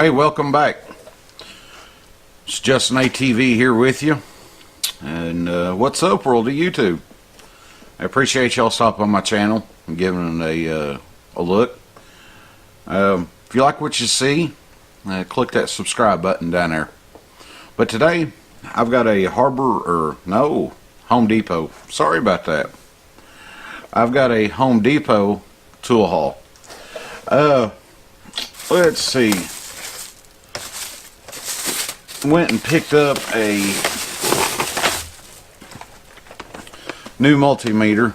Hey, welcome back. It's Justin ATV here with you. And what's up, world of YouTube? I appreciate y'all stopping on my channel and giving it a look. If you like what you see, click that subscribe button down there. But today, I've got a Home Depot. Sorry about that. I've got a Home Depot tool haul. Let's see. Went and picked up a new multimeter.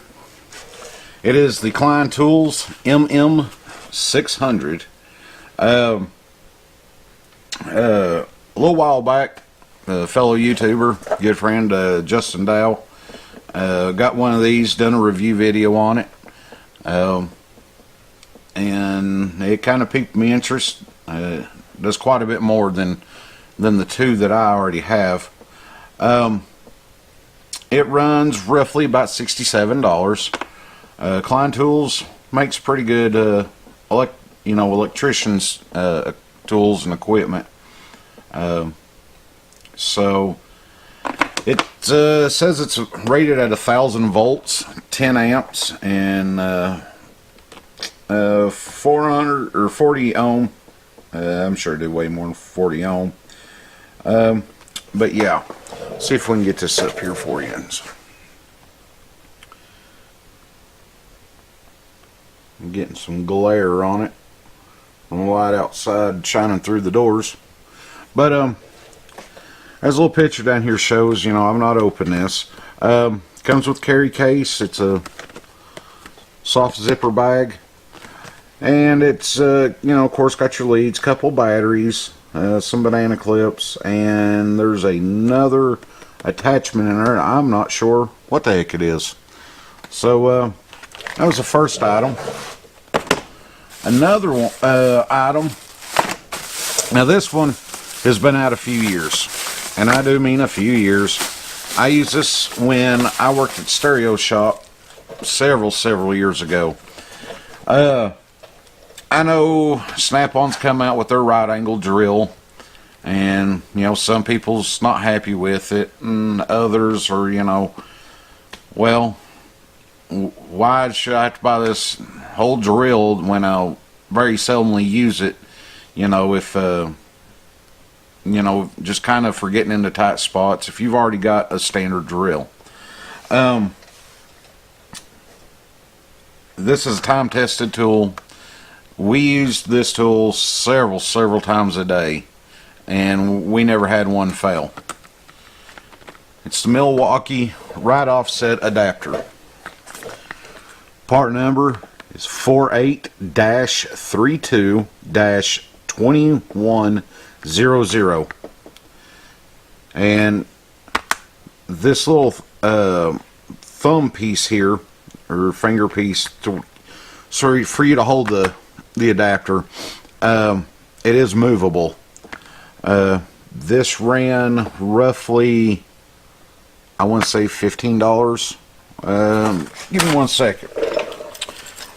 It is the Klein Tools MM600. A little while back, a fellow YouTuber, good friend Justin Dow, got one of these, done a review video on it, and it kind of piqued my interest. Does quite a bit more than the two that I already have. It runs roughly about $67. Klein Tools makes pretty good electricians tools and equipment. So it says it's rated at 1,000 volts, 10 amps, and 400 or 40 ohm. I'm sure it did way more than 40 ohm. But yeah, see if we can get this up here for you. I'm getting some glare on it from the light outside shining through the doors. But as a little picture down here shows, I've not opened this. Comes with carry case. It's a soft zipper bag, and it's of course got your leads, couple batteries, some banana clips, and there's another attachment in there. I'm not sure what the heck it is. So that was the first item. Another one, item. Now this one has been out a few years, and I do mean a few years. I used this when I worked at Stereo Shop several years ago. I know Snap-on's come out with their right angle drill, and some people's not happy with it, and others are well, why should I have to buy this whole drill when I'll very seldomly use it, if just kind of for getting into tight spots if you've already got a standard drill. This is a time-tested tool. We used this tool several times a day, and we never had one fail. It's the Milwaukee right offset adapter. Part number is 48-32-2100. And this little thumb piece here, or finger piece, for you to hold the adapter, it is movable. This ran roughly, I want to say $15. Give me 1 second.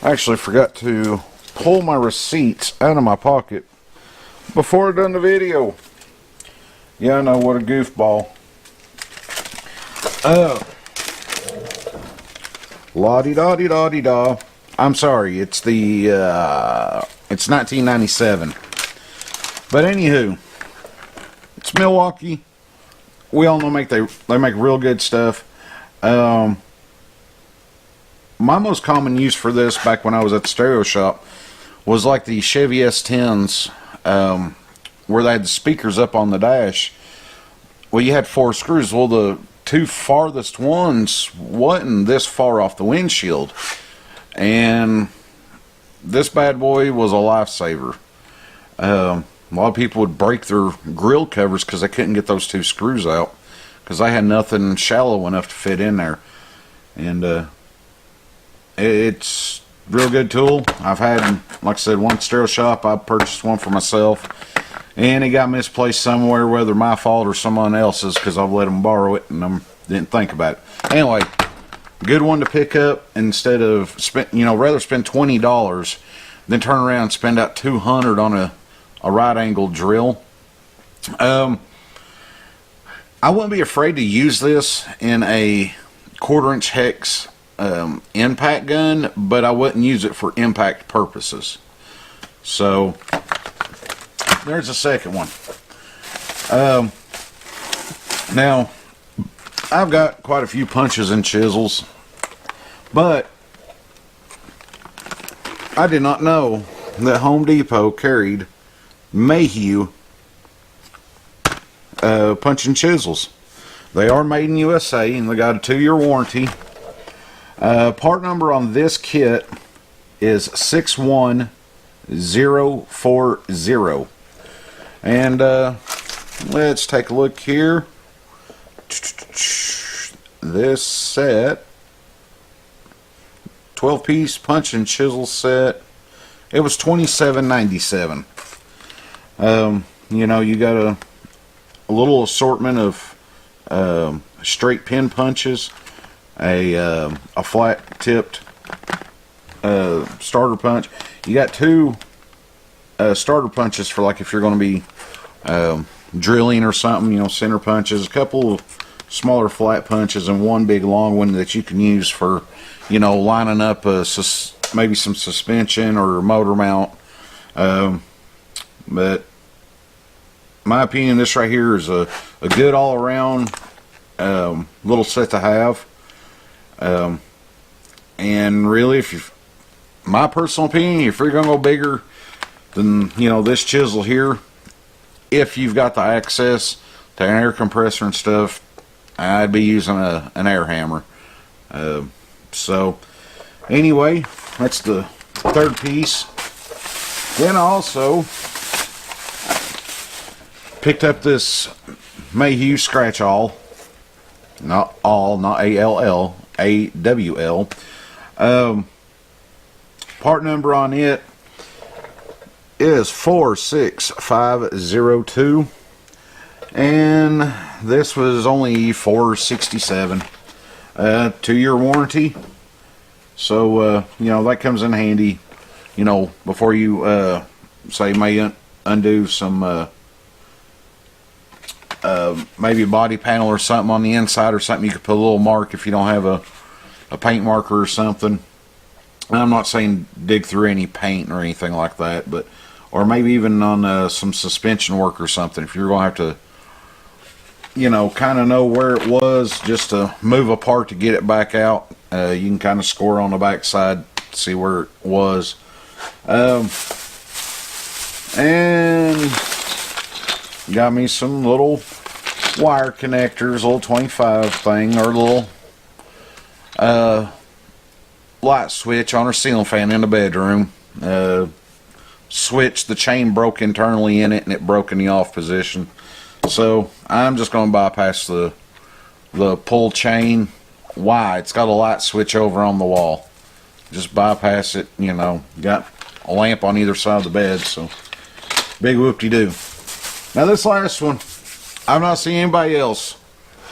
I actually forgot to pull my receipts out of my pocket before I done the video. Yeah, I know, what a goofball. La-di-da-di-da-di-da. I'm sorry, it's the it's 1997. But anywho, it's Milwaukee. We all know they make real good stuff. My most common use for this back when I was at the Stereo Shop was like the Chevy S10s, where they had the speakers up on the dash. Well, you had 4 screws. Well, the 2 farthest ones wasn't this far off the windshield, and this bad boy was a lifesaver. A lot of people would break their grill covers because they couldn't get those 2 screws out because they had nothing shallow enough to fit in there. And it's a real good tool. I've had, like I said, one Stereo Shop. I purchased one for myself, and it got misplaced somewhere, whether my fault or someone else's, because I've let them borrow it and I didn't think about it. Anyway, good one to pick up instead of rather spend $20 than turn around and spend out $200 on a a right angle drill. I wouldn't be afraid to use this in a 1/4 inch hex impact gun, but I wouldn't use it for impact purposes. So there's a second one. Now I've got quite a few punches and chisels, but I did not know that Home Depot carried Mayhew punching chisels. They are made in USA and they got a 2-year warranty. Part number on this kit is 61040. And let's take a look here. This set, 12-piece punch and chisel set, it was $27.97. You know, you got a little assortment of straight pin punches, a flat tipped starter punch. You got 2 starter punches for, like, if you're going to be drilling or something, you know, center punches, a couple of smaller flat punches, and 1 big long one that you can use for, you know, lining up maybe some suspension or motor mount. But my opinion, this right here is a good all-around little set to have. And really, my personal opinion, if you're gonna go bigger than, you know, this chisel here, if you've got the access to an air compressor and stuff, I'd be using an air hammer. So anyway, that's the 3rd piece. Then I also picked up this Mayhew scratch awl. Not A-L-L, A-W-L. Part number on it is 46502, and this was only $467. 2-year warranty. So you know, that comes in handy, you know, before you say may undo some maybe a body panel or something on the inside or something. You could put a little mark if you don't have a paint marker or something. I'm not saying dig through any paint or anything like that, but or maybe even on some suspension work or something. If you're going to have to, you know, kind of know where it was just to move apart to get it back out, you can kind of score on the back side, see where it was. And got me some little wire connectors, little 25 thing, or little light switch on our ceiling fan in the bedroom. Switch, the chain broke internally in it and it broke in the off position, so I'm just going to bypass the pull chain. Why? It's got a light switch over on the wall. Just bypass it. You know, got a lamp on either side of the bed, so big whoop-de-doo. Now this last one, I've not seen anybody else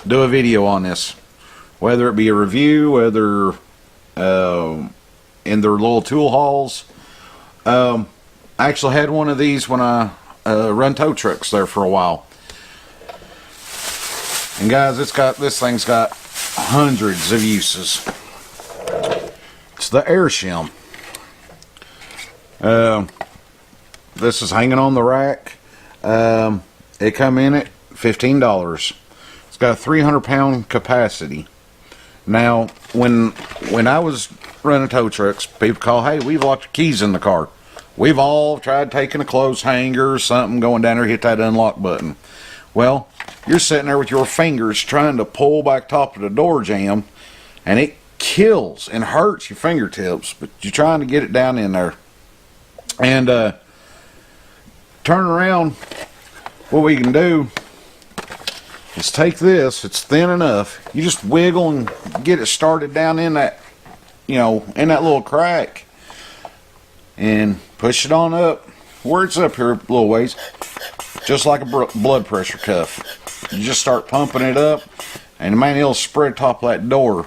do a video on this, whether it be a review, whether in their little tool hauls. I actually had one of these when I run tow trucks there for a while. And guys, this thing's got hundreds of uses. It's the air shim. This is hanging on the rack. It come in at $15. It's got a 300-pound capacity. Now, when I was running tow trucks, people call, hey, we've locked your keys in the car. We've all tried taking a clothes hanger or something, going down there, hit that unlock button. Well, you're sitting there with your fingers trying to pull back top of the door jamb, and it kills and hurts your fingertips, but you're trying to get it down in there. And turn around, what we can do is take this, it's thin enough, you just wiggle and get it started down in that, you know, in that little crack, and push it on up where it's up here a little ways, just like a blood pressure cuff. You just start pumping it up, and man, it'll spread top of that door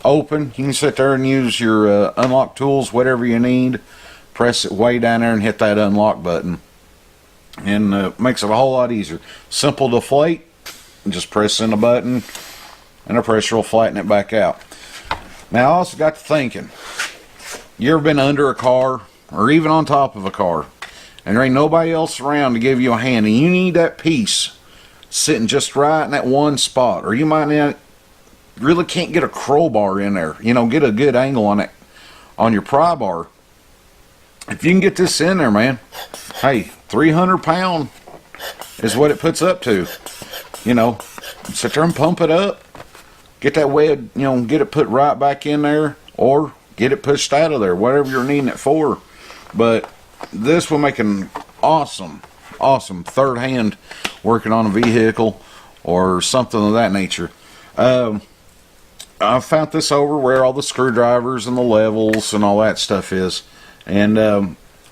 open. You can sit there and use your unlock tools, whatever you need, press it way down there and hit that unlock button, and makes it a whole lot easier. Simple to deflate, just press in the button and the pressure will flatten it back out. Now I also got to thinking, you ever been under a car or even on top of a car and there ain't nobody else around to give you a hand, and you need that piece sitting just right in that one spot, or you might not, really can't get a crowbar in there, you know, get a good angle on it on your pry bar. If you can get this in there, man, hey, 300 pound is what it puts up to. You know, sit there and pump it up, get that wed, you know, get it put right back in there, or get it pushed out of there, whatever you're needing it for. But this will make an awesome third hand working on a vehicle or something of that nature. I found this over where all the screwdrivers and the levels and all that stuff is, and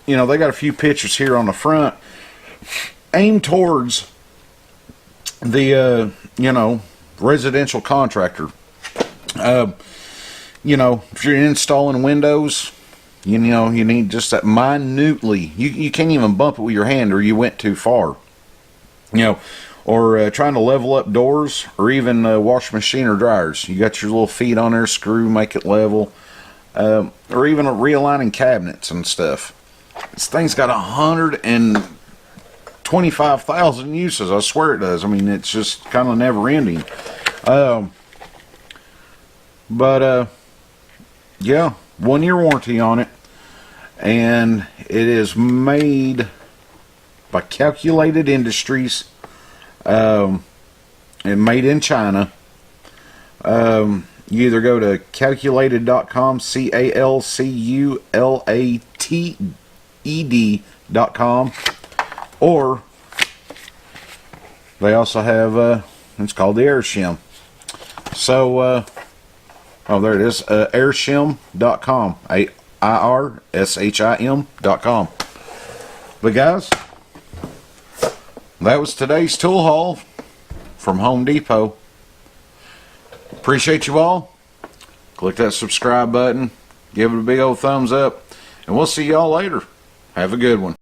you know, they got a few pictures here on the front aimed towards the you know, residential contractor. You know, if you're installing windows, you know, you need just that minutely, you can't even bump it with your hand or you went too far, you know, or trying to level up doors, or even washing machine or dryers. You got your little feet on there, screw, make it level, or even realigning cabinets and stuff. This thing's got 125,000 uses. I swear it does. I mean, it's just kind of never ending. Yeah, 1 year warranty on it, and it is made by Calculated Industries, and made in China. You either go to calculated.com, calculated.com, or they also have it's called the Air Shim. So oh, there it is, airshim.com, AIRSHIM.com. But guys, that was today's tool haul from Home Depot. Appreciate you all. Click that subscribe button, give it a big old thumbs up, and we'll see y'all later. Have a good one.